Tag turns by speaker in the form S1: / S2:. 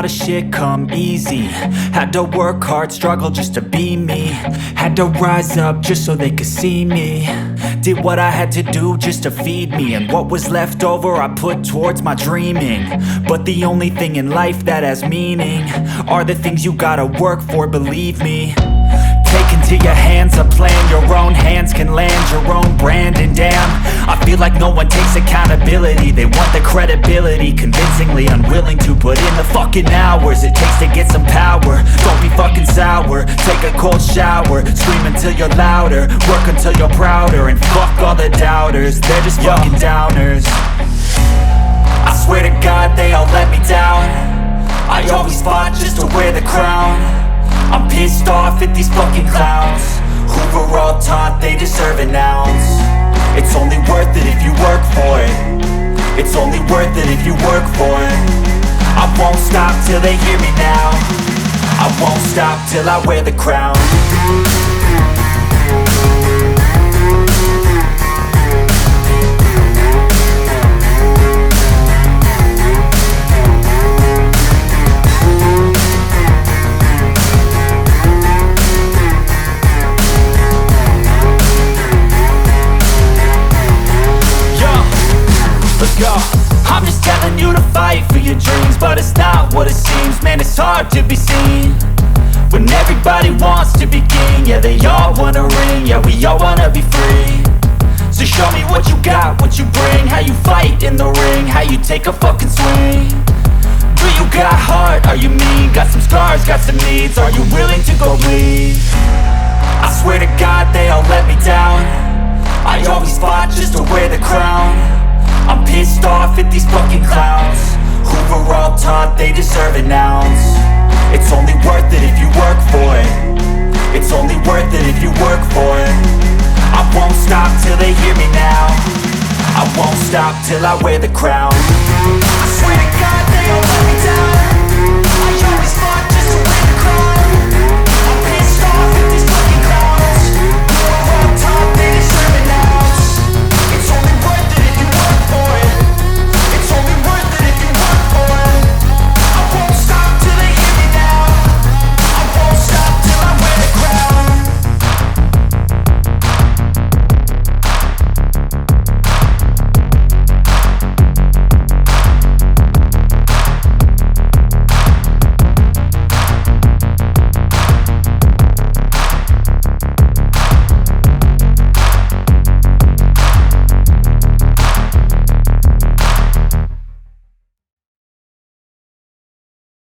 S1: lot of shit come easy. Had to work hard, struggle just to be me. Had to rise up just so they could see me. Did what I had to do just to feed me, and what was left over I put towards my dreaming. But the only thing in life that has meaning are the things you gotta work for, believe me. Take into your hands a plan, your own hands can land your own brand. And damn, I feel like no one takes accountability. They want the credibility, convincingly unwilling to put in the fucking hours it takes to get some power. Don't be fucking sour, take a cold shower, scream until you're louder, work until you're prouder. And fuck all the doubters, they're just fucking downers. I swear to God they all let me down. I always fought just to wear the crown. I'm pissed off at these fucking clowns who were all taught they deserve an ounce. It's only worth it if you work for it. It's only worth it if you work for it. I won't stop till they hear me now. I won't stop till I wear the crown. I'm just telling you to fight for your dreams, but it's not what it seems. Man, it's hard to be seen when everybody wants to be king. Yeah, they all wanna ring, yeah, we all wanna be free. So show me what you got, what you bring, how you fight in the ring, how you take a fucking swing. Do you got heart, are you mean? Got some scars, got some needs, are you willing to go bleed? I swear to God they all let me down. I always fought just to wear the crown. I'm pissed off at these fucking clowns who were all taught they deserve an ounce. It's only worth it if you work for it. It's only worth it if you work for it. I won't stop till they hear me now. I won't stop till I wear the crown. I swear to God they all